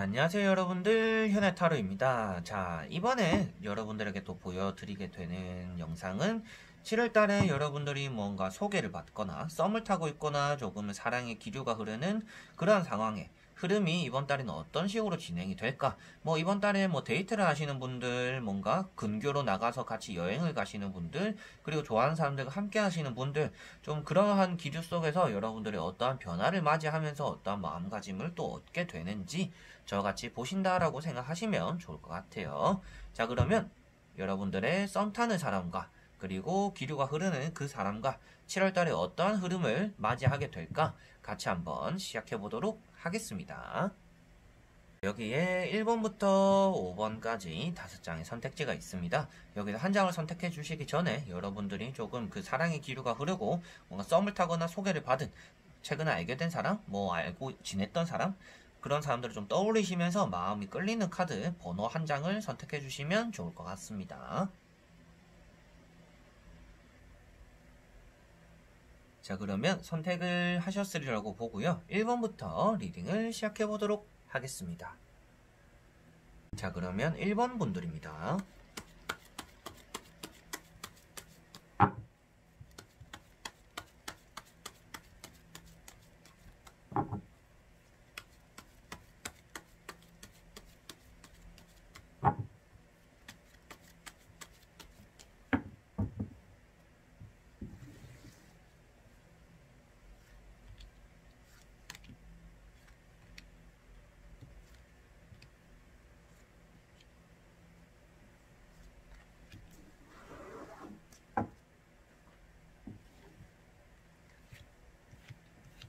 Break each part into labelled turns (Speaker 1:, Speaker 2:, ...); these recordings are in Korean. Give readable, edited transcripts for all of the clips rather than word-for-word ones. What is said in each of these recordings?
Speaker 1: 안녕하세요 여러분들, 현해타로입니다. 자, 이번에 여러분들에게 또 보여드리게 되는 영상은 7월달에 여러분들이 뭔가 소개를 받거나 썸을 타고 있거나 조금 사랑의 기류가 흐르는 그러한 상황에 흐름이 이번 달에는 어떤 식으로 진행이 될까? 뭐 이번 달에 뭐 데이트를 하시는 분들, 뭔가 근교로 나가서 같이 여행을 가시는 분들, 그리고 좋아하는 사람들과 함께 하시는 분들, 좀 그러한 기류 속에서 여러분들이 어떠한 변화를 맞이하면서 어떠한 마음가짐을 또 얻게 되는지 저같이 보신다라고 생각하시면 좋을 것 같아요. 자, 그러면 여러분들의 썸 타는 사람과 그리고 기류가 흐르는 그 사람과 7월달에 어떠한 흐름을 맞이하게 될까? 같이 한번 시작해 보도록 하겠습니다. 여기에 1번부터 5번까지 5장의 선택지가 있습니다. 여기서 한 장을 선택해 주시기 전에 여러분들이 조금 그 사랑의 기류가 흐르고 뭔가 썸을 타거나 소개를 받은 최근에 알게 된 사람, 뭐 알고 지냈던 사람, 그런 사람들을 좀 떠올리시면서 마음이 끌리는 카드 번호 한 장을 선택해 주시면 좋을 것 같습니다. 자, 그러면 선택을 하셨으리라고 보고요. 1번부터 리딩을 시작해 보도록 하겠습니다. 자, 그러면 1번 분들입니다.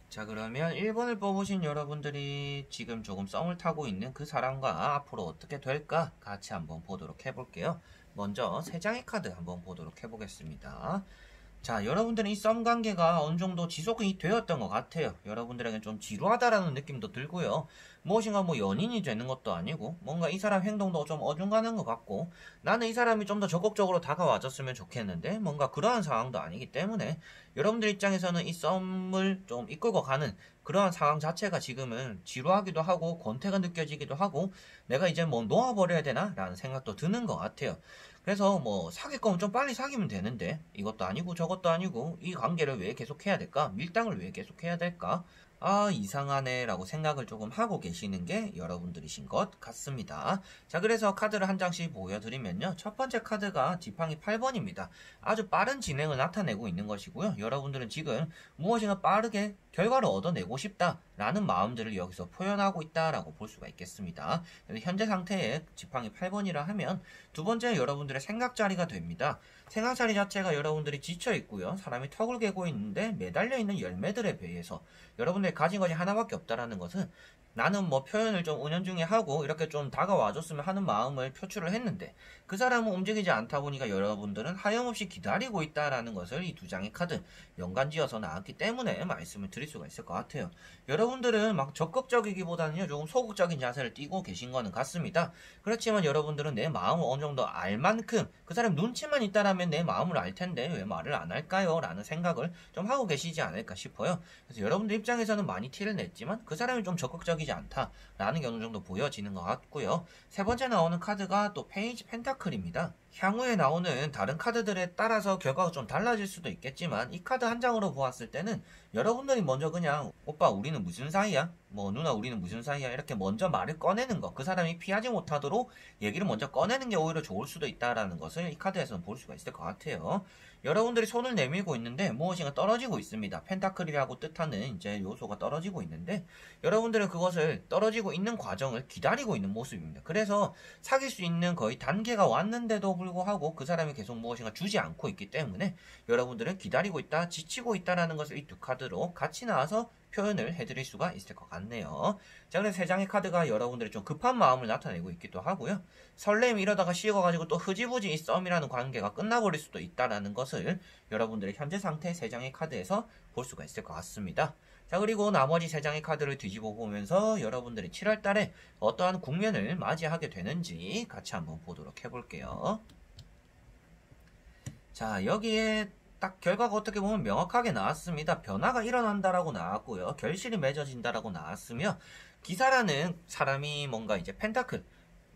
Speaker 1: 자, 그러면 1번을 뽑으신 여러분들이 지금 조금 썸을 타고 있는 그 사람과 앞으로 어떻게 될까 같이 한번 보도록 해볼게요. 먼저 3장의 카드 한번 보도록 해보겠습니다. 자, 여러분들은 이 썸 관계가 어느 정도 지속이 되었던 것 같아요. 여러분들에게 좀 지루하다라는 느낌도 들고요. 무엇인가 뭐 연인이 되는 것도 아니고 뭔가 이 사람 행동도 좀 어중간한 것 같고 나는 이 사람이 좀 더 적극적으로 다가와줬으면 좋겠는데 뭔가 그러한 상황도 아니기 때문에 여러분들 입장에서는 이 썸을 좀 이끌고 가는 그러한 상황 자체가 지금은 지루하기도 하고 권태가 느껴지기도 하고 내가 이제 뭐 놓아버려야 되나? 라는 생각도 드는 것 같아요. 그래서 뭐 사귈 거면 좀 빨리 사귀면 되는데 이것도 아니고 저것도 아니고 이 관계를 왜 계속해야 될까? 밀당을 왜 계속해야 될까? 아, 이상하네 라고 생각을 조금 하고 계시는 게 여러분들이신 것 같습니다. 자, 그래서 카드를 한 장씩 보여드리면요. 첫 번째 카드가 지팡이 8번입니다. 아주 빠른 진행을 나타내고 있는 것이고요. 여러분들은 지금 무엇인가 빠르게 결과를 얻어내고 싶다라는 마음들을 여기서 표현하고 있다라고 볼 수가 있겠습니다. 현재 상태의 지팡이 8번이라 하면 두 번째 여러분들의 생각자리가 됩니다. 생각자리 자체가 여러분들이 지쳐 있고요. 사람이 턱을 개고 있는데 매달려 있는 열매들에 비해서 여러분들이 가진 것이 하나밖에 없다라는 것은 나는 뭐 표현을 좀 은연중에 하고 이렇게 좀 다가와줬으면 하는 마음을 표출을 했는데 그 사람은 움직이지 않다 보니까 여러분들은 하염없이 기다리고 있다라는 것을 이 두 장의 카드 연관지어서 나왔기 때문에 말씀을 드릴 수가 있을 것 같아요. 여러분들은 막 적극적이기보다는요 조금 소극적인 자세를 띠고 계신 거는 같습니다. 그렇지만 여러분들은 내 마음을 어느 정도 알 만큼 그 사람 눈치만 있다라면 내 마음을 알 텐데 왜 말을 안 할까요? 라는 생각을 좀 하고 계시지 않을까 싶어요. 그래서 여러분들 입장에서는 많이 티를 냈지만 그 사람이 좀 적극적이지 않다라는 게 어느 정도 보여지는 것 같고요. 세 번째 나오는 카드가 또 페이지 펜타클입니다. 향후에 나오는 다른 카드들에 따라서 결과가 좀 달라질 수도 있겠지만 이 카드 한 장으로 보았을 때는 여러분들이 먼저 그냥 오빠 우리는 무슨 사이야? 뭐 누나 우리는 무슨 사이야? 이렇게 먼저 말을 꺼내는 거, 그 사람이 피하지 못하도록 얘기를 먼저 꺼내는 게 오히려 좋을 수도 있다라는 것을 이 카드에서는 볼 수가 있을 것 같아요. 여러분들이 손을 내밀고 있는데 무엇인가 떨어지고 있습니다. 펜타클이라고 뜻하는 이제 요소가 떨어지고 있는데 여러분들은 그것을 떨어지고 있는 과정을 기다리고 있는 모습입니다. 그래서 사귈 수 있는 거의 단계가 왔는데도 불구하고 그 사람이 계속 무엇인가 주지 않고 있기 때문에 여러분들은 기다리고 있다, 지치고 있다라는 것을 이 두 카드로 같이 나와서 표현을 해드릴 수가 있을 것 같네요. 자, 그래서 세 장의 카드가 여러분들이 좀 급한 마음을 나타내고 있기도 하고요. 설렘이 이러다가 식어가지고 또 흐지부지 이 썸이라는 관계가 끝나버릴 수도 있다라는 것을 여러분들의 현재 상태 세 장의 카드에서 볼 수가 있을 것 같습니다. 자, 그리고 나머지 세 장의 카드를 뒤집어 보면서 여러분들이 7월달에 어떠한 국면을 맞이하게 되는지 같이 한번 보도록 해볼게요. 자, 여기에 딱 결과가 어떻게 보면 명확하게 나왔습니다. 변화가 일어난다라고 나왔고요. 결실이 맺어진다라고 나왔으며 기사라는 사람이 뭔가 이제 펜타클,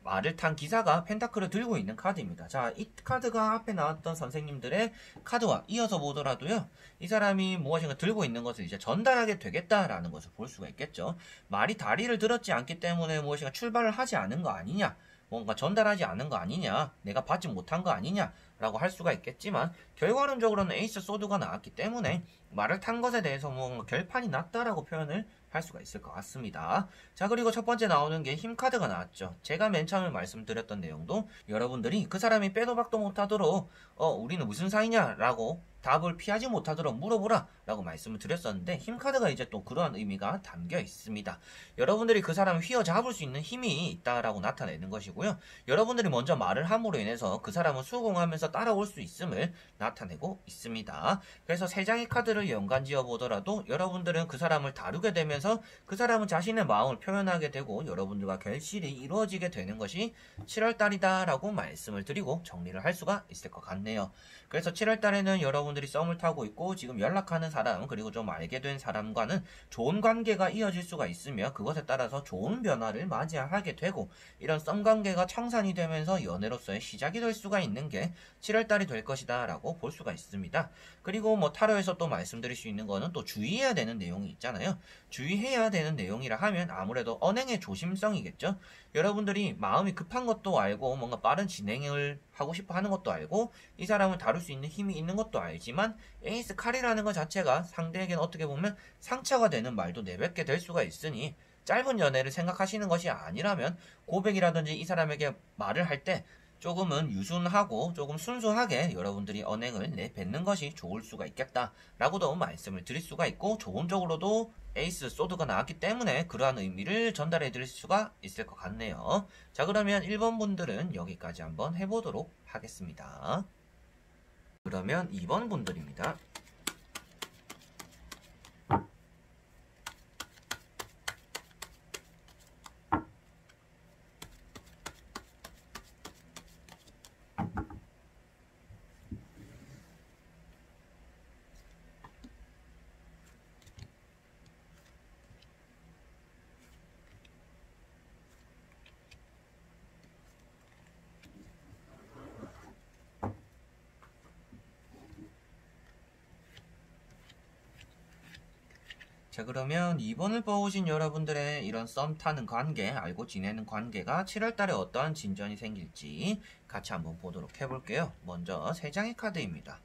Speaker 1: 말을 탄 기사가 펜타클을 들고 있는 카드입니다. 자, 이 카드가 앞에 나왔던 선생님들의 카드와 이어서 보더라도요, 이 사람이 무엇인가 들고 있는 것을 이제 전달하게 되겠다라는 것을 볼 수가 있겠죠. 말이 다리를 들었지 않기 때문에 무엇인가 출발을 하지 않은 거 아니냐, 뭔가 전달하지 않은 거 아니냐, 내가 받지 못한 거 아니냐 라고 할 수가 있겠지만, 결과론적으로는 에이스 소드가 나왔기 때문에 말을 탄 것에 대해서 뭔가 결판이 났다라고 표현을 할 수가 있을 것 같습니다. 자, 그리고 첫 번째 나오는 게 힘카드가 나왔죠. 제가 맨 처음에 말씀드렸던 내용도 여러분들이 그 사람이 빼도 박도 못하도록 우리는 무슨 사이냐 라고 답을 피하지 못하도록 물어보라 라고 말씀을 드렸었는데, 힘카드가 이제 또 그러한 의미가 담겨 있습니다. 여러분들이 그 사람을 휘어잡을 수 있는 힘이 있다라고 나타내는 것이고요. 여러분들이 먼저 말을 함으로 인해서 그 사람은 수긍하면서 따라올 수 있음을 나타내고 있습니다. 그래서 세 장의 카드를 연관지어 보더라도 여러분들은 그 사람을 다루게 되면서 그 사람은 자신의 마음을 표현하게 되고 여러분들과 결실이 이루어지게 되는 것이 7월달이다 라고 말씀을 드리고 정리를 할 수가 있을 것 같네요. 그래서 7월달에는 여러분들이 썸을 타고 있고 지금 연락하는 사람, 그리고 좀 알게 된 사람과는 좋은 관계가 이어질 수가 있으며, 그것에 따라서 좋은 변화를 맞이하게 되고, 이런 썸 관계가 청산이 되면서 연애로서의 시작이 될 수가 있는 게 7월달이 될 것이다 라고 볼 수가 있습니다. 그리고 뭐 타로에서 또 말씀드릴 수 있는 거는 또 주의해야 되는 내용이 있잖아요. 주의해야 되는 내용이라 하면 아무래도 언행의 조심성이겠죠. 여러분들이 마음이 급한 것도 알고 뭔가 빠른 진행을 하고 싶어 하는 것도 알고 이 사람을 다룰 수 있는 힘이 있는 것도 알지만, 에이스 칼이라는 것 자체가 상대에게는 어떻게 보면 상처가 되는 말도 내뱉게 될 수가 있으니, 짧은 연애를 생각하시는 것이 아니라면 고백이라든지 이 사람에게 말을 할 때 조금은 유순하고 조금 순수하게 여러분들이 언행을 내뱉는 것이 좋을 수가 있겠다라고도 말씀을 드릴 수가 있고, 좋은 쪽으로도 에이스 소드가 나왔기 때문에 그러한 의미를 전달해 드릴 수가 있을 것 같네요. 자, 그러면 1번 분들은 여기까지 한번 해보도록 하겠습니다. 그러면 2번 분들입니다. 자, 그러면 2번을 뽑으신 여러분들의 이런 썸 타는 관계, 알고 지내는 관계가 7월달에 어떠한 진전이 생길지 같이 한번 보도록 해볼게요. 먼저 3장의 카드입니다.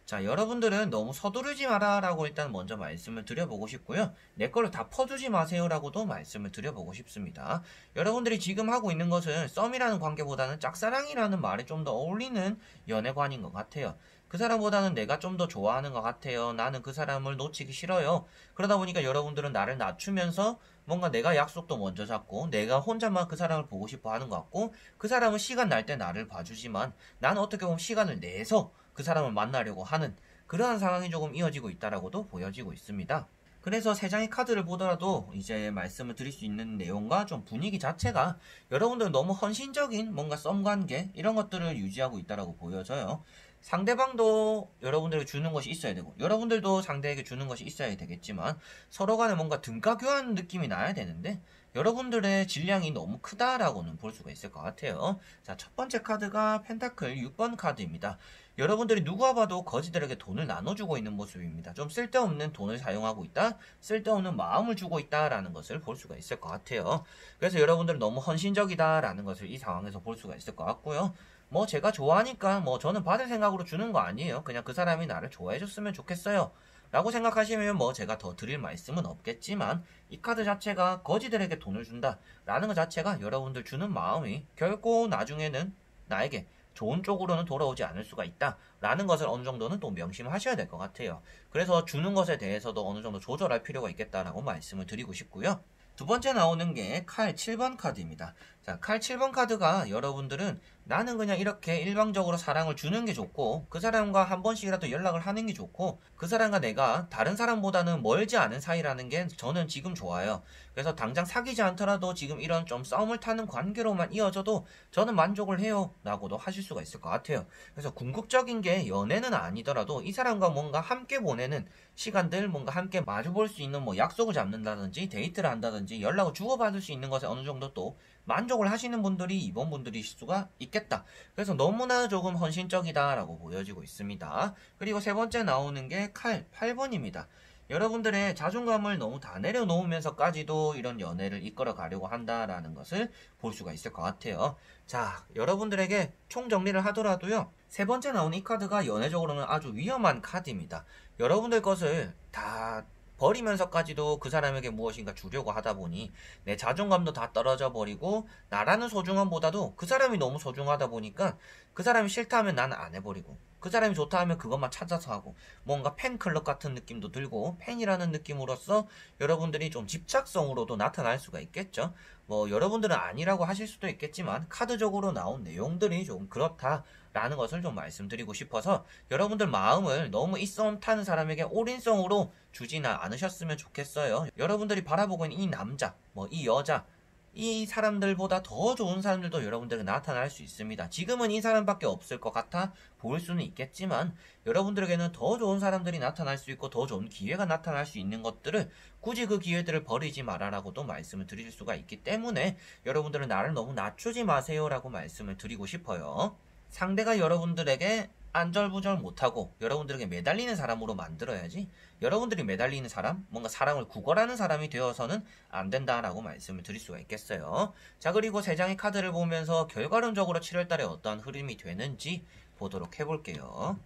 Speaker 1: 자, 여러분들은 너무 서두르지 마라 라고 일단 먼저 말씀을 드려보고 싶고요. 내 거를 다 퍼주지 마세요 라고도 말씀을 드려보고 싶습니다. 여러분들이 지금 하고 있는 것은 썸이라는 관계보다는 짝사랑이라는 말에 좀 더 어울리는 연애관인 것 같아요. 그 사람보다는 내가 좀 더 좋아하는 것 같아요. 나는 그 사람을 놓치기 싫어요. 그러다 보니까 여러분들은 나를 낮추면서 뭔가 내가 약속도 먼저 잡고 내가 혼자만 그 사람을 보고 싶어 하는 것 같고, 그 사람은 시간 날 때 나를 봐주지만 나는 어떻게 보면 시간을 내서 그 사람을 만나려고 하는 그러한 상황이 조금 이어지고 있다라고도 보여지고 있습니다. 그래서 3장의 카드를 보더라도 이제 말씀을 드릴 수 있는 내용과 좀 분위기 자체가 여러분들은 너무 헌신적인 뭔가 썸관계 이런 것들을 유지하고 있다라고 보여져요. 상대방도 여러분들에게 주는 것이 있어야 되고 여러분들도 상대에게 주는 것이 있어야 되겠지만, 서로 간에 뭔가 등가 교환 느낌이 나야 되는데 여러분들의 질량이 너무 크다라고는 볼 수가 있을 것 같아요. 자, 첫 번째 카드가 펜타클 6번 카드입니다. 여러분들이 누가 봐도 거지들에게 돈을 나눠주고 있는 모습입니다. 좀 쓸데없는 돈을 사용하고 있다, 쓸데없는 마음을 주고 있다라는 것을 볼 수가 있을 것 같아요. 그래서 여러분들은 너무 헌신적이다라는 것을 이 상황에서 볼 수가 있을 것 같고요. 뭐 제가 좋아하니까 뭐 저는 받을 생각으로 주는 거 아니에요. 그냥 그 사람이 나를 좋아해줬으면 좋겠어요 라고 생각하시면 뭐 제가 더 드릴 말씀은 없겠지만, 이 카드 자체가 거지들에게 돈을 준다 라는 것 자체가 여러분들 주는 마음이 결코 나중에는 나에게 좋은 쪽으로는 돌아오지 않을 수가 있다 라는 것을 어느 정도는 또 명심하셔야 될 것 같아요. 그래서 주는 것에 대해서도 어느 정도 조절할 필요가 있겠다라고 말씀을 드리고 싶고요. 두 번째 나오는 게 칼 7번 카드입니다. 자, 칼 7번 카드가 여러분들은 나는 그냥 이렇게 일방적으로 사랑을 주는 게 좋고 그 사람과 한 번씩이라도 연락을 하는 게 좋고 그 사람과 내가 다른 사람보다는 멀지 않은 사이라는 게 저는 지금 좋아요. 그래서 당장 사귀지 않더라도 지금 이런 좀 썸을 타는 관계로만 이어져도 저는 만족을 해요 라고도 하실 수가 있을 것 같아요. 그래서 궁극적인 게 연애는 아니더라도 이 사람과 뭔가 함께 보내는 시간들, 뭔가 함께 마주볼 수 있는 뭐 약속을 잡는다든지 데이트를 한다든지 연락을 주고받을 수 있는 것에 어느 정도 또 만족을 하시는 분들이 이번 분들이실 수가 있겠다. 그래서 너무나 조금 헌신적이다라고 보여지고 있습니다. 그리고 세 번째 나오는 게 칼 8번입니다. 여러분들의 자존감을 너무 다 내려놓으면서까지도 이런 연애를 이끌어 가려고 한다라는 것을 볼 수가 있을 것 같아요. 자, 여러분들에게 총정리를 하더라도요. 세 번째 나온 이 카드가 연애적으로는 아주 위험한 카드입니다. 여러분들 것을 다 버리면서까지도 그 사람에게 무엇인가 주려고 하다 보니 내 자존감도 다 떨어져 버리고 나라는 소중함보다도 그 사람이 너무 소중하다 보니까 그 사람이 싫다 하면 나는 안 해버리고 그 사람이 좋다 하면 그것만 찾아서 하고 뭔가 팬클럽 같은 느낌도 들고 팬이라는 느낌으로써 여러분들이 좀 집착성으로도 나타날 수가 있겠죠. 뭐 여러분들은 아니라고 하실 수도 있겠지만 카드적으로 나온 내용들이 좀 그렇다라는 것을 좀 말씀드리고 싶어서 여러분들 마음을 너무 이 썸 타는 사람에게 올인성으로 주지는 않으셨으면 좋겠어요. 여러분들이 바라보고 있는 이 남자, 뭐 이 여자, 이 사람들보다 더 좋은 사람들도 여러분들에게 나타날 수 있습니다. 지금은 이 사람밖에 없을 것 같아 보일 수는 있겠지만 여러분들에게는 더 좋은 사람들이 나타날 수 있고 더 좋은 기회가 나타날 수 있는 것들을 굳이 그 기회들을 버리지 말아라고도 말씀을 드릴 수가 있기 때문에 여러분들은 나를 너무 낮추지 마세요라고 말씀을 드리고 싶어요. 상대가 여러분들에게 안절부절 못하고 여러분들에게 매달리는 사람으로 만들어야지 여러분들이 매달리는 사람, 뭔가 사랑을 구걸하는 사람이 되어서는 안 된다라고 말씀을 드릴 수가 있겠어요. 자, 그리고 세 장의 카드를 보면서 결과론적으로 7월달에 어떠한 흐름이 되는지 보도록 해볼게요.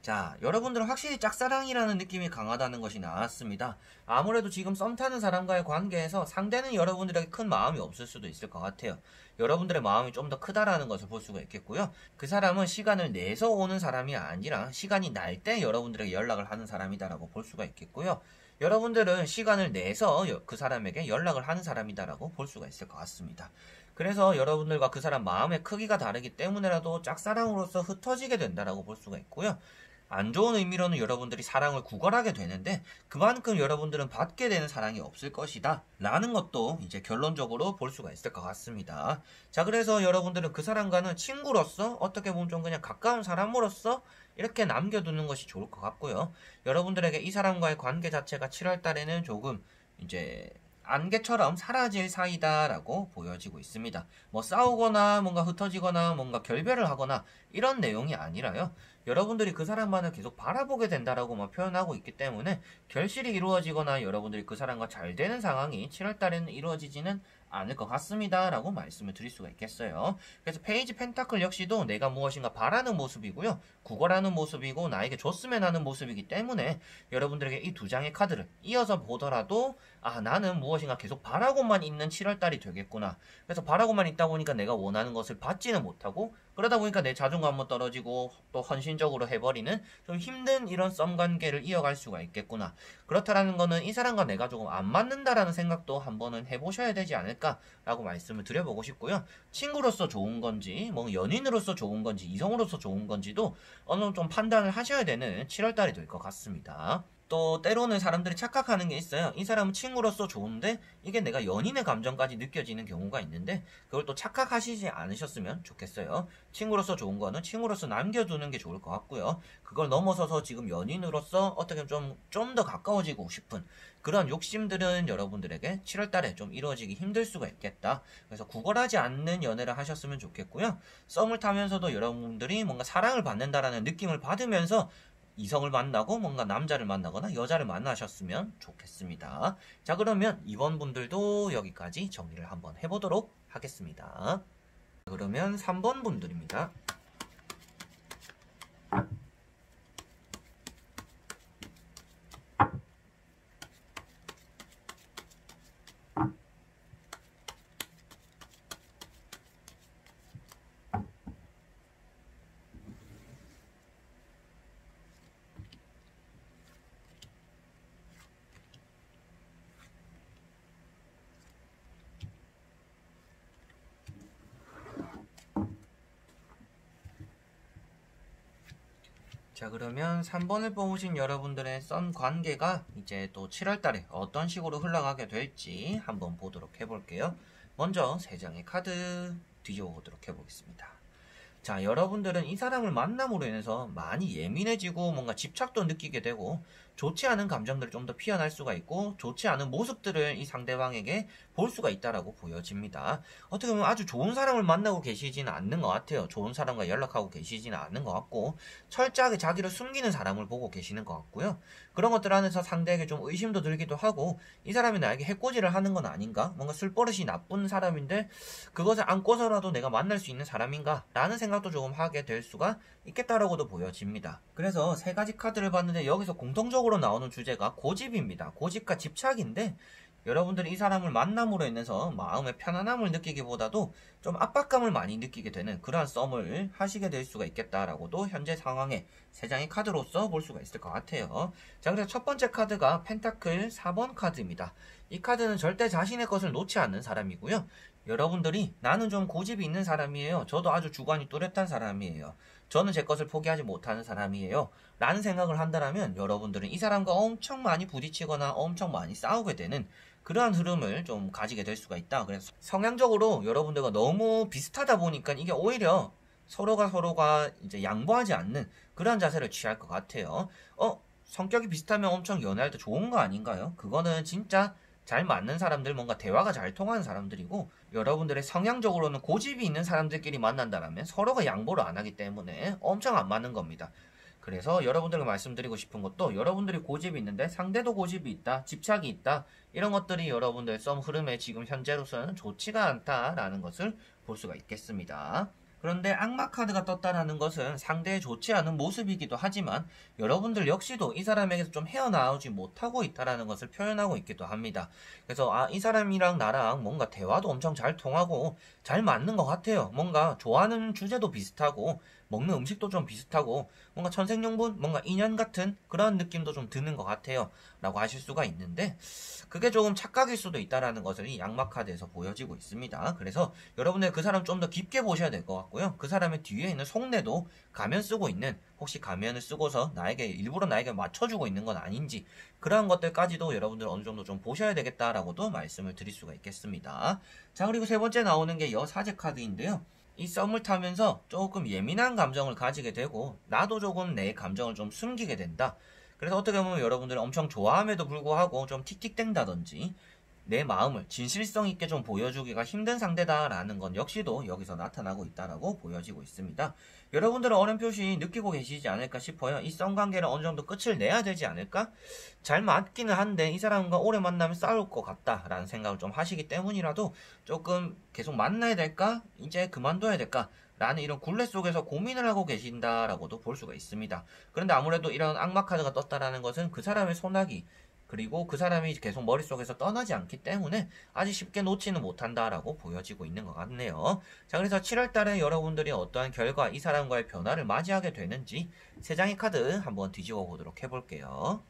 Speaker 1: 자, 여러분들은 확실히 짝사랑이라는 느낌이 강하다는 것이 나왔습니다. 아무래도 지금 썸 타는 사람과의 관계에서 상대는 여러분들에게 큰 마음이 없을 수도 있을 것 같아요. 여러분들의 마음이 좀 더 크다라는 것을 볼 수가 있겠고요. 그 사람은 시간을 내서 오는 사람이 아니라 시간이 날 때 여러분들에게 연락을 하는 사람이다라고 볼 수가 있겠고요. 여러분들은 시간을 내서 그 사람에게 연락을 하는 사람이다라고 볼 수가 있을 것 같습니다. 그래서 여러분들과 그 사람 마음의 크기가 다르기 때문에라도 짝사랑으로서 흩어지게 된다라고 볼 수가 있고요. 안 좋은 의미로는 여러분들이 사랑을 구걸하게 되는데 그만큼 여러분들은 받게 되는 사랑이 없을 것이다 라는 것도 이제 결론적으로 볼 수가 있을 것 같습니다. 자, 그래서 여러분들은 그 사람과는 친구로서 어떻게 보면 좀 그냥 가까운 사람으로서 이렇게 남겨두는 것이 좋을 것 같고요. 여러분들에게 이 사람과의 관계 자체가 7월 달에는 조금 이제 안개처럼 사라질 사이다라고 보여지고 있습니다. 뭐 싸우거나 뭔가 흩어지거나 뭔가 결별을 하거나 이런 내용이 아니라요. 여러분들이 그 사람만을 계속 바라보게 된다라고만 표현하고 있기 때문에 결실이 이루어지거나 여러분들이 그 사람과 잘 되는 상황이 7월 달에는 이루어지지는 않을 것 같습니다 라고 말씀을 드릴 수가 있겠어요. 그래서 페이지 펜타클 역시도 내가 무엇인가 바라는 모습이고요. 구걸하는 모습이고 나에게 줬으면 하는 모습이기 때문에 여러분들에게 이 두 장의 카드를 이어서 보더라도 아, 나는 무엇인가 계속 바라고만 있는 7월달이 되겠구나. 그래서 바라고만 있다 보니까 내가 원하는 것을 받지는 못하고 그러다 보니까 내 자존감도 떨어지고 또 헌신적으로 해버리는 좀 힘든 이런 썸 관계를 이어갈 수가 있겠구나. 그렇다라는 거는 이 사람과 내가 조금 안 맞는다라는 생각도 한번은 해보셔야 되지 않을까라고 말씀을 드려보고 싶고요. 친구로서 좋은 건지 뭐 연인으로서 좋은 건지 이성으로서 좋은 건지도 어느 정도 좀 판단을 하셔야 되는 7월달이 될 것 같습니다. 또 때로는 사람들이 착각하는 게 있어요. 이 사람은 친구로서 좋은데 이게 내가 연인의 감정까지 느껴지는 경우가 있는데 그걸 또 착각하시지 않으셨으면 좋겠어요. 친구로서 좋은 거는 친구로서 남겨두는 게 좋을 것 같고요. 그걸 넘어서서 지금 연인으로서 어떻게 좀 더 가까워지고 싶은 그런 욕심들은 여러분들에게 7월달에 좀 이루어지기 힘들 수가 있겠다. 그래서 구걸하지 않는 연애를 하셨으면 좋겠고요. 썸을 타면서도 여러분들이 뭔가 사랑을 받는다라는 느낌을 받으면서 이성을 만나고 뭔가 남자를 만나거나 여자를 만나셨으면 좋겠습니다. 자, 그러면 이번 분들도 여기까지 정리를 한번 해보도록 하겠습니다. 그러면 3번 분들입니다. 자, 그러면 3번을 뽑으신 여러분들의 썸 관계가 이제 또 7월달에 어떤 식으로 흘러가게 될지 한번 보도록 해볼게요. 먼저 3장의 카드 뒤집어 보도록 해보겠습니다. 자, 여러분들은 이 사람을 만남으로 인해서 많이 예민해지고 뭔가 집착도 느끼게 되고 좋지 않은 감정들을 좀 더 피어날 수가 있고 좋지 않은 모습들을 이 상대방에게 볼 수가 있다라고 보여집니다. 어떻게 보면 아주 좋은 사람을 만나고 계시지는 않는 것 같아요. 좋은 사람과 연락하고 계시지는 않는 것 같고 철저하게 자기를 숨기는 사람을 보고 계시는 것 같고요. 그런 것들 안에서 상대에게 좀 의심도 들기도 하고 이 사람이 나에게 해코지를 하는 건 아닌가? 뭔가 술버릇이 나쁜 사람인데 그것을 안고서라도 내가 만날 수 있는 사람인가? 라는 생각도 조금 하게 될 수가 있겠다라고도 보여집니다. 그래서 3가지 카드를 봤는데 여기서 공통적으로 나오는 주제가 고집입니다. 고집과 집착인데 여러분들이 이 사람을 만남으로 인해서 마음의 편안함을 느끼기보다도 좀 압박감을 많이 느끼게 되는 그러한 썸을 하시게 될 수가 있겠다라고도 현재 상황에 3장의 카드로서 볼 수가 있을 것 같아요. 자, 그래서 첫 번째 카드가 펜타클 4번 카드입니다. 이 카드는 절대 자신의 것을 놓지 않는 사람이고요. 여러분들이 나는 좀 고집이 있는 사람이에요. 저도 아주 주관이 뚜렷한 사람이에요. 저는 제 것을 포기하지 못하는 사람이에요. 라는 생각을 한다면 여러분들은 이 사람과 엄청 많이 부딪히거나 엄청 많이 싸우게 되는 그러한 흐름을 좀 가지게 될 수가 있다. 그래서 성향적으로 여러분들과 너무 비슷하다 보니까 이게 오히려 서로가 이제 양보하지 않는 그러한 자세를 취할 것 같아요. 성격이 비슷하면 엄청 연애할 때 좋은 거 아닌가요? 그거는 진짜 잘 맞는 사람들, 뭔가 대화가 잘 통하는 사람들이고 여러분들의 성향적으로는 고집이 있는 사람들끼리 만난다면 서로가 양보를 안 하기 때문에 엄청 안 맞는 겁니다. 그래서 여러분들과 말씀드리고 싶은 것도 여러분들이 고집이 있는데 상대도 고집이 있다, 집착이 있다 이런 것들이 여러분들 썸 흐름에 지금 현재로서는 좋지가 않다라는 것을 볼 수가 있겠습니다. 그런데 악마 카드가 떴다라는 것은 상대의 좋지 않은 모습이기도 하지만 여러분들 역시도 이 사람에게서 좀 헤어나오지 못하고 있다라는 것을 표현하고 있기도 합니다. 그래서 이 사람이랑 나랑 뭔가 대화도 엄청 잘 통하고 잘 맞는 것 같아요. 뭔가 좋아하는 주제도 비슷하고 먹는 음식도 좀 비슷하고 뭔가 천생연분, 뭔가 인연 같은 그런 느낌도 좀 드는 것 같아요. 라고 하실 수가 있는데 그게 조금 착각일 수도 있다라는 것을 이 악마 카드에서 보여지고 있습니다. 그래서 여러분들 그 사람 좀 더 깊게 보셔야 될 것 같고요. 그 사람의 뒤에 있는 속내도 가면 쓰고 있는 혹시 가면을 쓰고서 일부러 나에게 맞춰주고 있는 건 아닌지 그러한 것들까지도 여러분들 어느 정도 좀 보셔야 되겠다라고도 말씀을 드릴 수가 있겠습니다. 자, 그리고 세 번째 나오는 게 여사제 카드인데요. 이 썸을 타면서 조금 예민한 감정을 가지게 되고 나도 조금 내 감정을 좀 숨기게 된다. 그래서 어떻게 보면 여러분들은 엄청 좋아함에도 불구하고 좀 틱틱댄다든지 내 마음을 진실성 있게 좀 보여주기가 힘든 상대다라는 건 역시도 여기서 나타나고 있다라고 보여지고 있습니다. 여러분들은 어렴풋이 느끼고 계시지 않을까 싶어요. 이 썸 관계를 어느 정도 끝을 내야 되지 않을까? 잘 맞기는 한데 이 사람과 오래 만나면 싸울 것 같다라는 생각을 좀 하시기 때문이라도 조금 계속 만나야 될까? 이제 그만둬야 될까? 라는 이런 굴레 속에서 고민을 하고 계신다라고도 볼 수가 있습니다. 그런데 아무래도 이런 악마 카드가 떴다라는 것은 그 사람의 소나기 그리고 그 사람이 계속 머릿속에서 떠나지 않기 때문에 아직 쉽게 놓지는 못한다라고 보여지고 있는 것 같네요. 자, 그래서 7월달에 여러분들이 어떠한 결과 이 사람과의 변화를 맞이하게 되는지 3장의 카드 한번 뒤집어 보도록 해볼게요.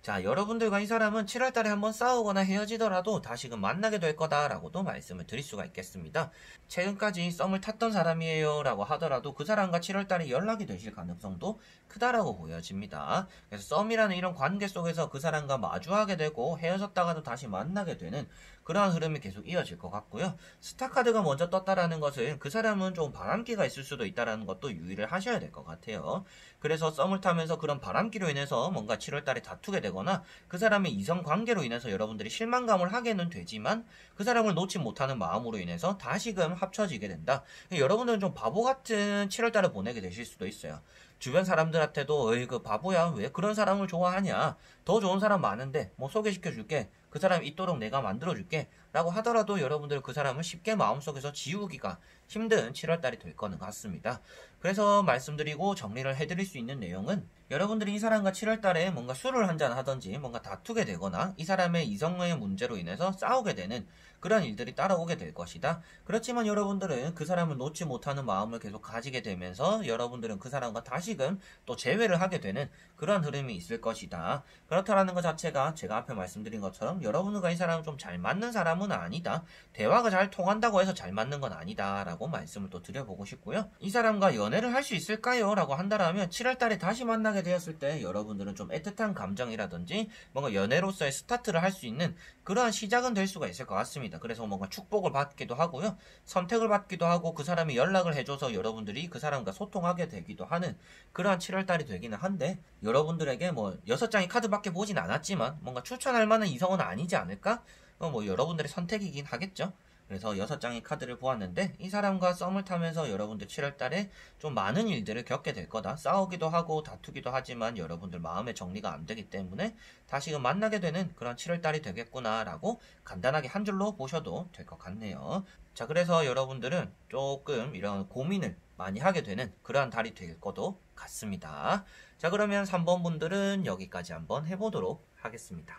Speaker 1: 자, 여러분들과 이 사람은 7월달에 한번 싸우거나 헤어지더라도 다시금 만나게 될 거다라고도 말씀을 드릴 수가 있겠습니다. 최근까지 썸을 탔던 사람이에요 라고 하더라도 그 사람과 7월달에 연락이 되실 가능성도 크다라고 보여집니다. 그래서 썸이라는 이런 관계 속에서 그 사람과 마주하게 되고 헤어졌다가도 다시 만나게 되는 그러한 흐름이 계속 이어질 것 같고요. 스타카드가 먼저 떴다라는 것은 그 사람은 좀 바람기가 있을 수도 있다는 것도 유의를 하셔야 될 것 같아요. 그래서 썸을 타면서 그런 바람기로 인해서 뭔가 7월달에 다투게 되거나 그 사람의 이성관계로 인해서 여러분들이 실망감을 하게는 되지만 그 사람을 놓지 못하는 마음으로 인해서 다시금 합쳐지게 된다. 여러분들은 좀 바보 같은 7월달을 보내게 되실 수도 있어요. 주변 사람들한테도 어이 그 바보야 왜 그런 사람을 좋아하냐 더 좋은 사람 많은데 뭐 소개시켜줄게 그 사람 있도록 내가 만들어줄게 라고 하더라도 여러분들 그 사람을 쉽게 마음속에서 지우기가 힘든 7월달이 될 거는 같습니다. 그래서 말씀드리고 정리를 해드릴 수 있는 내용은 여러분들이 이 사람과 7월달에 뭔가 술을 한잔 하던지 뭔가 다투게 되거나 이 사람의 이성의 문제로 인해서 싸우게 되는 그런 일들이 따라오게 될 것이다. 그렇지만 여러분들은 그 사람을 놓지 못하는 마음을 계속 가지게 되면서 여러분들은 그 사람과 다시금 또 재회를 하게 되는 그런 흐름이 있을 것이다. 그렇다라는 것 자체가 제가 앞에 말씀드린 것처럼 여러분과 이 사람은 좀 잘 맞는 사람은 아니다. 대화가 잘 통한다고 해서 잘 맞는 건 아니다. 라고 말씀을 또 드려보고 싶고요. 이 사람과 연애를 할 수 있을까요? 라고 한다라면 7월달에 다시 만나게 되었을 때 여러분들은 좀 애틋한 감정이라든지 뭔가 연애로서의 스타트를 할 수 있는 그러한 시작은 될 수가 있을 것 같습니다. 그래서 뭔가 축복을 받기도 하고요. 선택을 받기도 하고 그 사람이 연락을 해줘서 여러분들이 그 사람과 소통하게 되기도 하는 그러한 7월달이 되기는 한데 여러분들에게 뭐 6장의 카드밖에 보진 않았지만 뭔가 추천할 만한 이성은 아니지 않을까? 뭐 여러분들의 선택이긴 하겠죠. 그래서 6장의 카드를 보았는데 이 사람과 썸을 타면서 여러분들 7월달에 좀 많은 일들을 겪게 될 거다. 싸우기도 하고 다투기도 하지만 여러분들 마음의 정리가 안 되기 때문에 다시금 만나게 되는 그런 7월달이 되겠구나 라고 간단하게 한 줄로 보셔도 될 것 같네요. 자, 그래서 여러분들은 조금 이런 고민을 많이 하게 되는 그러한 달이 될 것도 같습니다. 자, 그러면 3번 분들은 여기까지 한번 해보도록 하겠습니다.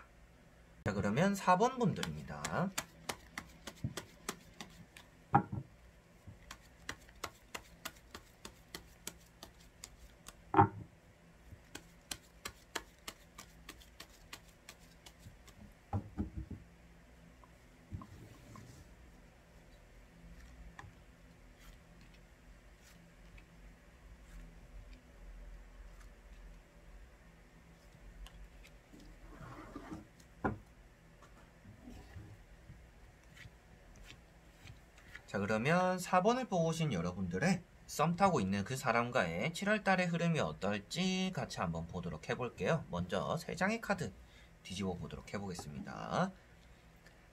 Speaker 1: 자, 그러면 4번 분들입니다. 자, 그러면 4번을 뽑으신 여러분들의 썸 타고 있는 그 사람과의 7월달의 흐름이 어떨지 같이 한번 보도록 해볼게요. 먼저 3장의 카드 뒤집어 보도록 해보겠습니다.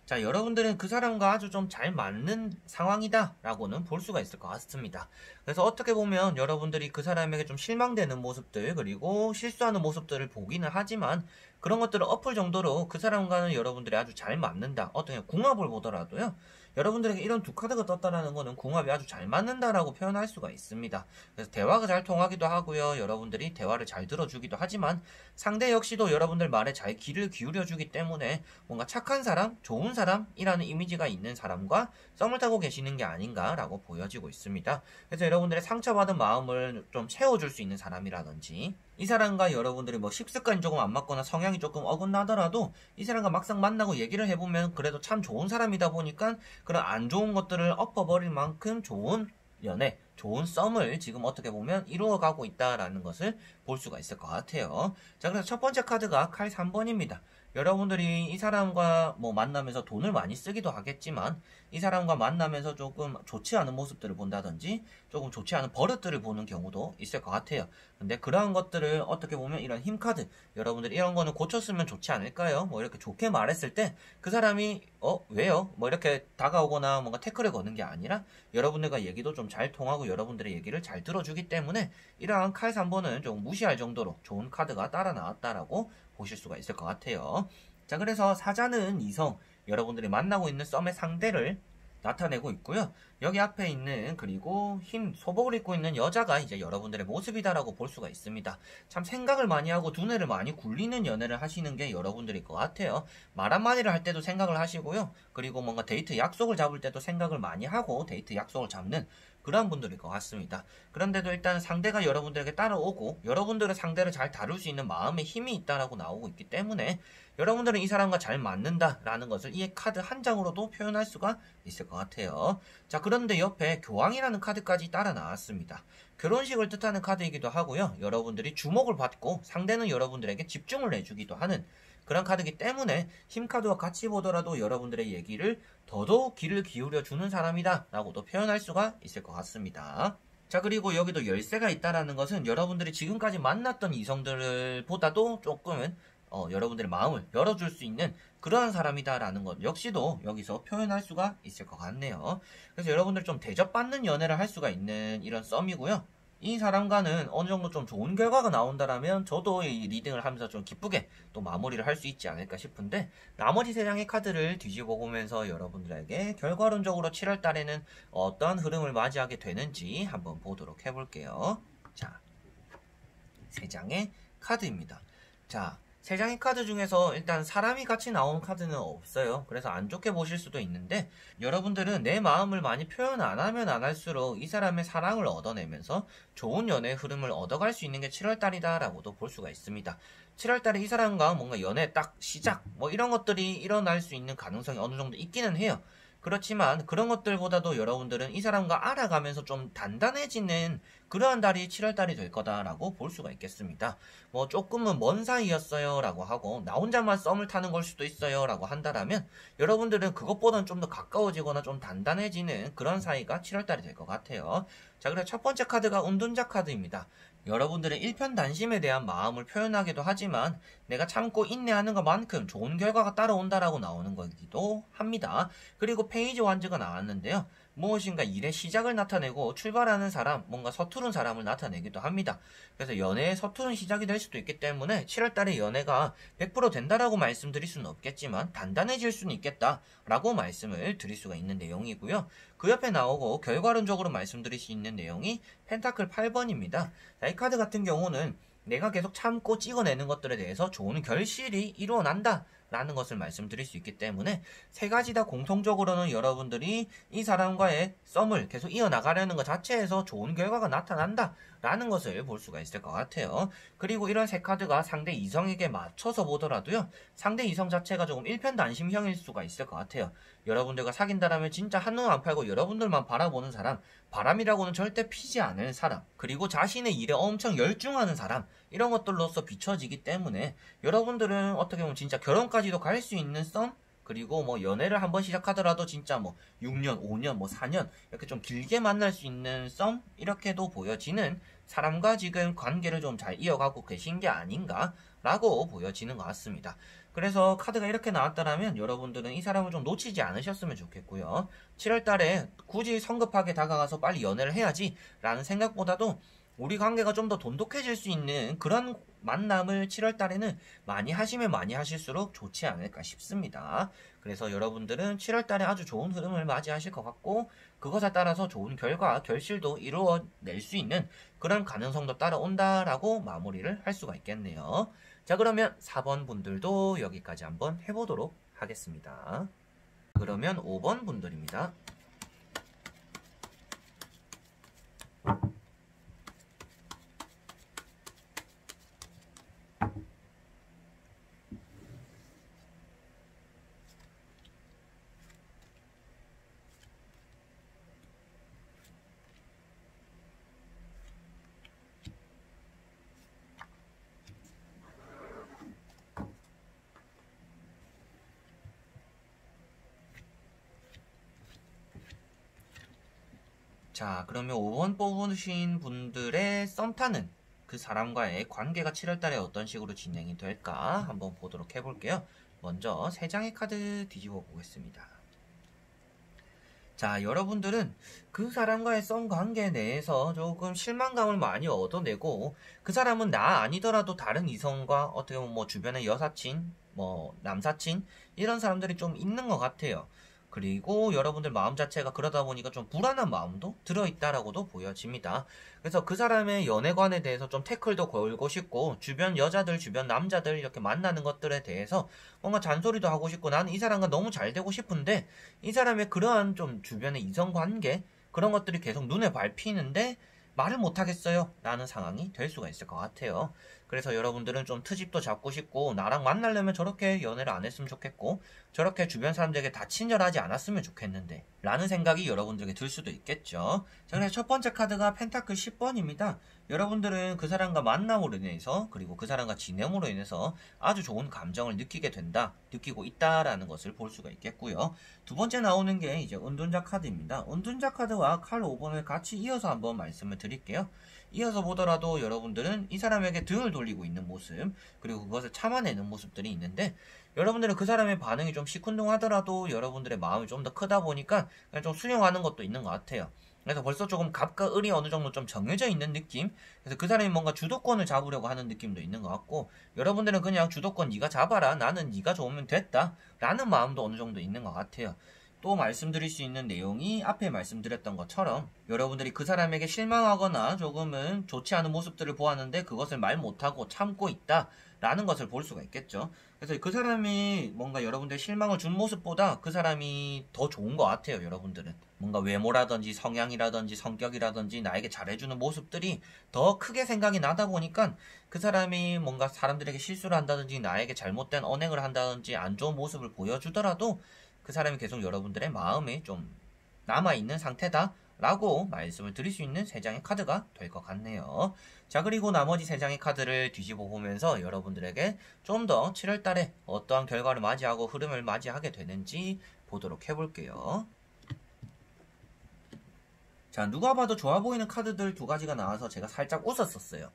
Speaker 1: 자, 여러분들은 그 사람과 아주 좀 잘 맞는 상황이다 라고는 볼 수가 있을 것 같습니다. 그래서 어떻게 보면 여러분들이 그 사람에게 좀 실망되는 모습들 그리고 실수하는 모습들을 보기는 하지만 그런 것들을 엎을 정도로 그 사람과는 여러분들이 아주 잘 맞는다. 어떻게 궁합을 보더라도요. 여러분들에게 이런 두 카드가 떴다라는 거는 궁합이 아주 잘 맞는다라고 표현할 수가 있습니다. 그래서 대화가 잘 통하기도 하고요. 여러분들이 대화를 잘 들어주기도 하지만 상대 역시도 여러분들 말에 잘 귀를 기울여주기 때문에 뭔가 착한 사람, 좋은 사람이라는 이미지가 있는 사람과 썸을 타고 계시는 게 아닌가라고 보여지고 있습니다. 그래서 여러분들의 상처받은 마음을 좀 채워줄 수 있는 사람이라든지 이 사람과 여러분들이 뭐 식습관이 조금 안 맞거나 성향이 조금 어긋나더라도 이 사람과 막상 만나고 얘기를 해보면 그래도 참 좋은 사람이다 보니까 그런 안 좋은 것들을 엎어버릴 만큼 좋은 연애, 좋은 썸을 지금 어떻게 보면 이루어가고 있다라는 것을 볼 수가 있을 것 같아요. 자, 그래서 첫 번째 카드가 칼 3번입니다. 여러분들이 이 사람과 뭐 만나면서 돈을 많이 쓰기도 하겠지만 이 사람과 만나면서 조금 좋지 않은 모습들을 본다든지 조금 좋지 않은 버릇들을 보는 경우도 있을 것 같아요. 근데 그러한 것들을 어떻게 보면 이런 힘카드 여러분들이 이런 거는 고쳤으면 좋지 않을까요? 뭐 이렇게 좋게 말했을 때 그 사람이 왜요? 뭐 이렇게 다가오거나 뭔가 태클을 거는 게 아니라 여러분들과 얘기도 좀 잘 통하고 여러분들의 얘기를 잘 들어주기 때문에 이러한 칼 3번은 좀 무시할 정도로 좋은 카드가 따라 나왔다라고 보실 수가 있을 것 같아요. 자, 그래서 사자는 이성, 여러분들이 만나고 있는 썸의 상대를 나타내고 있고요. 여기 앞에 있는 그리고 흰 소복을 입고 있는 여자가 이제 여러분들의 모습이다라고 볼 수가 있습니다. 참 생각을 많이 하고 두뇌를 많이 굴리는 연애를 하시는 게 여러분들일 것 같아요. 말 한마디를 할 때도 생각을 하시고요. 그리고 뭔가 데이트 약속을 잡을 때도 생각을 많이 하고 데이트 약속을 잡는 그런 분들일 것 같습니다. 그런데도 일단 상대가 여러분들에게 따라오고 여러분들의 상대를 잘 다룰 수 있는 마음의 힘이 있다라고 나오고 있기 때문에 여러분들은 이 사람과 잘 맞는다라는 것을 이 카드 한 장으로도 표현할 수가 있을 것 같아요. 자, 그런데 옆에 교황이라는 카드까지 따라 나왔습니다. 결혼식을 뜻하는 카드이기도 하고요. 여러분들이 주목을 받고 상대는 여러분들에게 집중을 해주기도 하는 그런 카드이기 때문에 힘카드와 같이 보더라도 여러분들의 얘기를 더더욱 귀를 기울여 주는 사람이다 라고도 표현할 수가 있을 것 같습니다. 자, 그리고 여기도 열쇠가 있다라는 것은 여러분들이 지금까지 만났던 이성들보다도 조금은 여러분들의 마음을 열어줄 수 있는 그러한 사람이다라는 것 역시도 여기서 표현할 수가 있을 것 같네요. 그래서 여러분들 좀 대접받는 연애를 할 수가 있는 이런 썸이고요. 이 사람과는 어느 정도 좀 좋은 결과가 나온다라면 저도 이 리딩을 하면서 좀 기쁘게 또 마무리를 할 수 있지 않을까 싶은데 나머지 3장의 카드를 뒤집어 보면서 여러분들에게 결과론적으로 7월 달에는 어떤 흐름을 맞이하게 되는지 한번 보도록 해볼게요. 자, 3장의 카드입니다. 자, 세 장의 카드 중에서 일단 사람이 같이 나온 카드는 없어요. 그래서 안 좋게 보실 수도 있는데, 여러분들은 내 마음을 많이 표현 안 하면 안 할수록 이 사람의 사랑을 얻어내면서 좋은 연애의 흐름을 얻어갈 수 있는 게 7월달이다 라고도 볼 수가 있습니다. 7월달에 이 사람과 뭔가 연애 딱 시작 뭐 이런 것들이 일어날 수 있는 가능성이 어느 정도 있기는 해요. 그렇지만 그런 것들보다도 여러분들은 이 사람과 알아가면서 좀 단단해지는 그러한 달이 7월달이 될 거다라고 볼 수가 있겠습니다. 뭐 조금은 먼 사이였어요 라고 하고 나 혼자만 썸을 타는 걸 수도 있어요 라고 한다라면 여러분들은 그것보다는 좀 더 가까워지거나 좀 단단해지는 그런 사이가 7월달이 될 것 같아요. 자, 그래서 첫 번째 카드가 운둔자 카드입니다. 여러분들의 일편단심에 대한 마음을 표현하기도 하지만 내가 참고 인내하는 것만큼 좋은 결과가 따라온다라고 나오는 거기도 합니다. 그리고 페이지 완즈가 나왔는데요. 무엇인가 일의 시작을 나타내고 출발하는 사람, 뭔가 서투른 사람을 나타내기도 합니다. 그래서 연애의 서투른 시작이 될 수도 있기 때문에 7월달에 연애가 100% 된다라고 말씀드릴 수는 없겠지만 단단해질 수는 있겠다라고 말씀을 드릴 수가 있는 내용이고요. 그 옆에 나오고 결과론적으로 말씀드릴 수 있는 내용이 펜타클 8번입니다. 자, 이 카드 같은 경우는 내가 계속 참고 찍어내는 것들에 대해서 좋은 결실이 일어난다 라는 것을 말씀드릴 수 있기 때문에 세 가지 다 공통적으로는 여러분들이 이 사람과의 썸을 계속 이어나가려는 것 자체에서 좋은 결과가 나타난다 라는 것을 볼 수가 있을 것 같아요. 그리고 이런 세 카드가 상대 이성에게 맞춰서 보더라도요, 상대 이성 자체가 조금 일편단심형일 수가 있을 것 같아요. 여러분들과 사귄다라면 진짜 한눈 안 팔고 여러분들만 바라보는 사람, 바람이라고는 절대 피지 않을 사람, 그리고 자신의 일에 엄청 열중하는 사람, 이런 것들로서 비춰지기 때문에 여러분들은 어떻게 보면 진짜 결혼까지도 갈 수 있는 썸? 그리고 뭐 연애를 한번 시작하더라도 진짜 뭐 6년, 5년, 뭐 4년 이렇게 좀 길게 만날 수 있는 썸? 이렇게도 보여지는 사람과 지금 관계를 좀 잘 이어가고 계신 게 아닌가 라고 보여지는 것 같습니다. 그래서 카드가 이렇게 나왔다면 여러분들은 이 사람을 좀 놓치지 않으셨으면 좋겠고요. 7월달에 굳이 성급하게 다가가서 빨리 연애를 해야지 라는 생각보다도 우리 관계가 좀 더 돈독해질 수 있는 그런 만남을 7월달에는 많이 하시면 많이 하실수록 좋지 않을까 싶습니다. 그래서 여러분들은 7월달에 아주 좋은 흐름을 맞이하실 것 같고 그것에 따라서 좋은 결과, 결실도 이루어낼 수 있는 그런 가능성도 따라온다라고 마무리를 할 수가 있겠네요. 자, 그러면 4번 분들도 여기까지 한번 해보도록 하겠습니다. 그러면 5번 분들입니다. 자, 그러면 5번 뽑으신 분들의 썸 타는 그 사람과의 관계가 7월달에 어떤 식으로 진행이 될까 한번 보도록 해볼게요. 먼저 3장의 카드 뒤집어 보겠습니다. 자, 여러분들은 그 사람과의 썸 관계 내에서 조금 실망감을 많이 얻어내고 그 사람은 나 아니더라도 다른 이성과 어떻게 보면 뭐 주변의 여사친, 뭐 남사친 이런 사람들이 좀 있는 것 같아요. 그리고 여러분들 마음 자체가 그러다 보니까 좀 불안한 마음도 들어있다라고도 보여집니다. 그래서 그 사람의 연애관에 대해서 좀 태클도 걸고 싶고 주변 여자들, 주변 남자들 이렇게 만나는 것들에 대해서 뭔가 잔소리도 하고 싶고 나는 이 사람과 너무 잘 되고 싶은데 이 사람의 그러한 좀 주변의 이성관계 그런 것들이 계속 눈에 밟히는데 말을 못하겠어요 라는 상황이 될 수가 있을 것 같아요. 그래서 여러분들은 좀 트집도 잡고 싶고 나랑 만나려면 저렇게 연애를 안 했으면 좋겠고 저렇게 주변 사람들에게 다 친절하지 않았으면 좋겠는데 라는 생각이 여러분들에게 들 수도 있겠죠. 자, 그래서 첫 번째 카드가 펜타클 10번입니다. 여러분들은 그 사람과 만남으로 인해서 그리고 그 사람과 지냄으로 인해서 아주 좋은 감정을 느끼게 된다, 느끼고 있다라는 것을 볼 수가 있겠고요. 두 번째 나오는 게 이제 은둔자 카드입니다. 은둔자 카드와 칼 5번을 같이 이어서 한번 말씀을 드릴게요. 이어서 보더라도 여러분들은 이 사람에게 등을 돌리고 있는 모습 그리고 그것을 참아내는 모습들이 있는데 여러분들은 그 사람의 반응이 좀 시큰둥하더라도 여러분들의 마음이 좀 더 크다 보니까 그냥 좀 수용하는 것도 있는 것 같아요. 그래서 벌써 조금 갑과 을이 어느 정도 좀 정해져 있는 느낌? 그래서 그 사람이 뭔가 주도권을 잡으려고 하는 느낌도 있는 것 같고 여러분들은 그냥 주도권 네가 잡아라 나는 네가 좋으면 됐다 라는 마음도 어느 정도 있는 것 같아요. 또 말씀드릴 수 있는 내용이 앞에 말씀드렸던 것처럼 여러분들이 그 사람에게 실망하거나 조금은 좋지 않은 모습들을 보았는데 그것을 말 못하고 참고 있다 라는 것을 볼 수가 있겠죠. 그래서 그 사람이 뭔가 여러분들 실망을 준 모습보다 그 사람이 더 좋은 것 같아요. 여러분들은 뭔가 외모라든지 성향이라든지 성격이라든지 나에게 잘해주는 모습들이 더 크게 생각이 나다 보니까 그 사람이 뭔가 사람들에게 실수를 한다든지 나에게 잘못된 언행을 한다든지 안 좋은 모습을 보여주더라도 그 사람이 계속 여러분들의 마음에 좀 남아있는 상태다 라고 말씀을 드릴 수 있는 3장의 카드가 될 것 같네요. 자, 그리고 나머지 3장의 카드를 뒤집어 보면서 여러분들에게 좀 더 7월달에 어떠한 결과를 맞이하고 흐름을 맞이하게 되는지 보도록 해볼게요. 자, 누가 봐도 좋아 보이는 카드들 2가지가 나와서 제가 살짝 웃었었어요.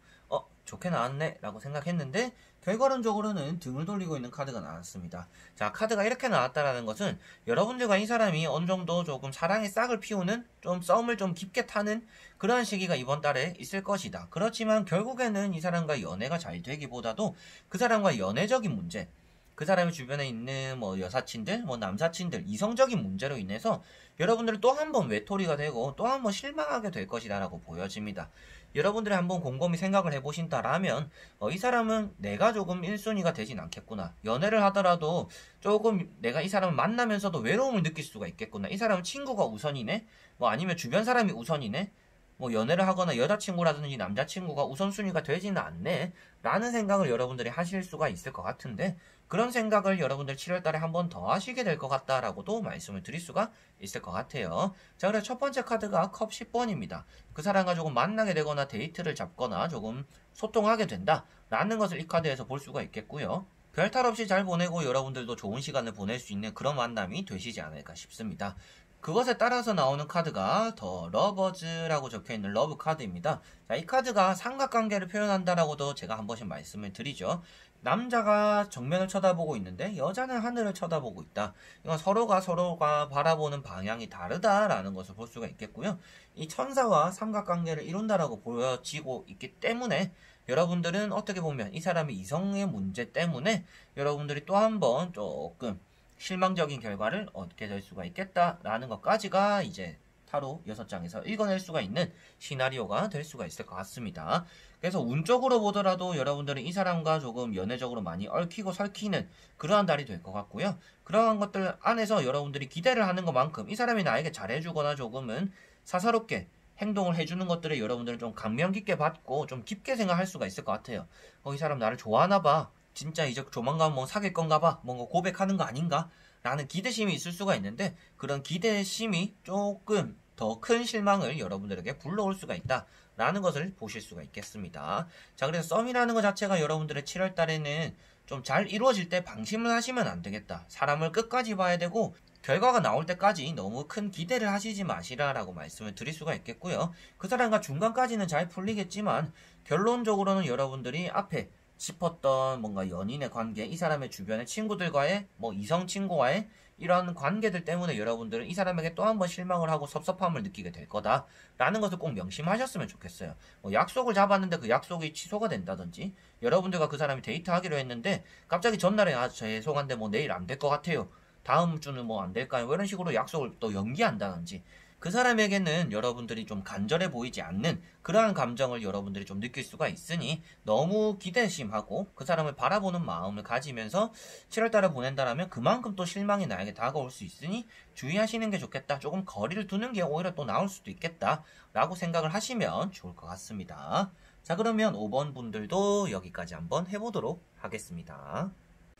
Speaker 1: 좋게 나왔네 라고 생각했는데 결과론적으로는 등을 돌리고 있는 카드가 나왔습니다. 자, 카드가 이렇게 나왔다라는 것은 여러분들과 이 사람이 어느 정도 조금 사랑의 싹을 피우는 좀 썸을 좀 깊게 타는 그러한 시기가 이번 달에 있을 것이다. 그렇지만 결국에는 이 사람과 연애가 잘 되기보다도 그 사람과 연애적인 문제, 그 사람의 주변에 있는 뭐 여사친들, 뭐 남사친들, 이성적인 문제로 인해서 여러분들은 또 한 번 외톨이가 되고 또 한 번 실망하게 될 것이다라고 보여집니다. 여러분들이 한번 곰곰이 생각을 해보신다라면 이 사람은 내가 조금 1순위가 되진 않겠구나. 연애를 하더라도 조금 내가 이 사람을 만나면서도 외로움을 느낄 수가 있겠구나. 이 사람은 친구가 우선이네? 뭐 아니면 주변 사람이 우선이네? 뭐 연애를 하거나 여자친구라든지 남자친구가 우선순위가 되지는 않네 라는 생각을 여러분들이 하실 수가 있을 것 같은데 그런 생각을 여러분들 7월달에 한 번 더 하시게 될 것 같다라고도 말씀을 드릴 수가 있을 것 같아요. 자, 그래서 첫 번째 카드가 컵 10번입니다. 그 사람과 조금 만나게 되거나 데이트를 잡거나 조금 소통하게 된다 라는 것을 이 카드에서 볼 수가 있겠고요. 별탈 없이 잘 보내고 여러분들도 좋은 시간을 보낼 수 있는 그런 만남이 되시지 않을까 싶습니다. 그것에 따라서 나오는 카드가 더 러버즈라고 적혀있는 러브 카드입니다. 자, 이 카드가 삼각관계를 표현한다라고도 제가 한 번씩 말씀을 드리죠. 남자가 정면을 쳐다보고 있는데 여자는 하늘을 쳐다보고 있다. 이건 서로가 바라보는 방향이 다르다라는 것을 볼 수가 있겠고요. 이 천사와 삼각관계를 이룬다라고 보여지고 있기 때문에 여러분들은 어떻게 보면 이 사람의 이성의 문제 때문에 여러분들이 또 한 번 조금 실망적인 결과를 얻게 될 수가 있겠다라는 것까지가 이제 타로 6장에서 읽어낼 수가 있는 시나리오가 될 수가 있을 것 같습니다. 그래서 운적으로 보더라도 여러분들은 이 사람과 조금 연애적으로 많이 얽히고 설키는 그러한 달이 될 것 같고요. 그러한 것들 안에서 여러분들이 기대를 하는 것만큼 이 사람이 나에게 잘해주거나 조금은 사사롭게 행동을 해주는 것들을 여러분들은 좀 감명 깊게 받고 좀 깊게 생각할 수가 있을 것 같아요. 이 사람 나를 좋아하나 봐. 진짜 이제 조만간 뭐 사귈 건가 봐. 뭔가 고백하는 거 아닌가? 라는 기대심이 있을 수가 있는데 그런 기대심이 조금 더 큰 실망을 여러분들에게 불러올 수가 있다. 라는 것을 보실 수가 있겠습니다. 자, 그래서 썸이라는 것 자체가 여러분들의 7월 달에는 좀 잘 이루어질 때 방심을 하시면 안 되겠다. 사람을 끝까지 봐야 되고 결과가 나올 때까지 너무 큰 기대를 하시지 마시라라고 말씀을 드릴 수가 있겠고요. 그 사람과 중간까지는 잘 풀리겠지만 결론적으로는 여러분들이 앞에 짚었던 뭔가 연인의 관계, 이 사람의 주변의 친구들과의 뭐 이성 친구와의 이런 관계들 때문에 여러분들은 이 사람에게 또 한 번 실망을 하고 섭섭함을 느끼게 될 거다 라는 것을 꼭 명심하셨으면 좋겠어요. 뭐 약속을 잡았는데 그 약속이 취소가 된다든지 여러분들과 그 사람이 데이트하기로 했는데 갑자기 전날에 죄송한데 뭐 내일 안 될 것 같아요. 다음 주는 뭐 안 될까요? 뭐 이런 식으로 약속을 또 연기한다든지 그 사람에게는 여러분들이 좀 간절해 보이지 않는 그러한 감정을 여러분들이 좀 느낄 수가 있으니 너무 기대심하고 그 사람을 바라보는 마음을 가지면서 7월달을 보낸다라면 그만큼 또 실망이 나에게 다가올 수 있으니 주의하시는 게 좋겠다. 조금 거리를 두는 게 오히려 또 나올 수도 있겠다 라고 생각을 하시면 좋을 것 같습니다. 자, 그러면 5번 분들도 여기까지 한번 해보도록 하겠습니다.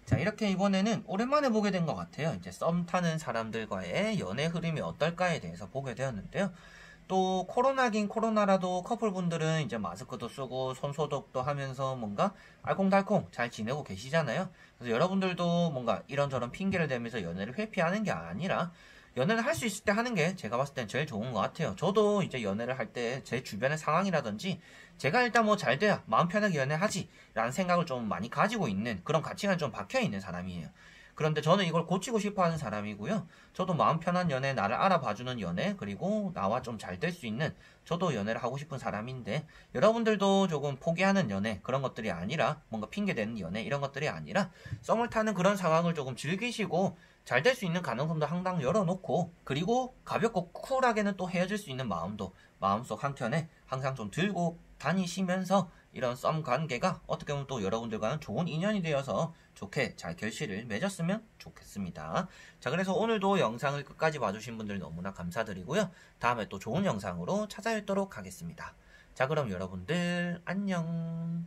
Speaker 1: 자, 이렇게 이번에는 오랜만에 보게 된 것 같아요. 이제 썸 타는 사람들과의 연애 흐름이 어떨까에 대해서 보게 되었는데요. 또 코로나긴 코로나라도 커플분들은 이제 마스크도 쓰고 손소독도 하면서 뭔가 알콩달콩 잘 지내고 계시잖아요. 그래서 여러분들도 뭔가 이런저런 핑계를 대면서 연애를 회피하는 게 아니라 연애를 할 수 있을 때 하는 게 제가 봤을 땐 제일 좋은 것 같아요. 저도 이제 연애를 할 때 제 주변의 상황이라든지 제가 일단 뭐 잘 돼야 마음 편하게 연애하지 라는 생각을 좀 많이 가지고 있는 그런 가치관이 좀 박혀있는 사람이에요. 그런데 저는 이걸 고치고 싶어 하는 사람이고요. 저도 마음 편한 연애, 나를 알아봐주는 연애, 그리고 나와 좀 잘 될 수 있는 저도 연애를 하고 싶은 사람인데 여러분들도 조금 포기하는 연애 그런 것들이 아니라 뭔가 핑계대는 연애 이런 것들이 아니라 썸을 타는 그런 상황을 조금 즐기시고 잘 될 수 있는 가능성도 항상 열어놓고 그리고 가볍고 쿨하게는 또 헤어질 수 있는 마음도 마음속 한켠에 항상 좀 들고 다니시면서 이런 썸 관계가 어떻게 보면 또 여러분들과는 좋은 인연이 되어서 좋게 잘 결실을 맺었으면 좋겠습니다. 자, 그래서 오늘도 영상을 끝까지 봐주신 분들 너무나 감사드리고요. 다음에 또 좋은 영상으로 찾아뵙도록 하겠습니다. 자, 그럼 여러분들 안녕.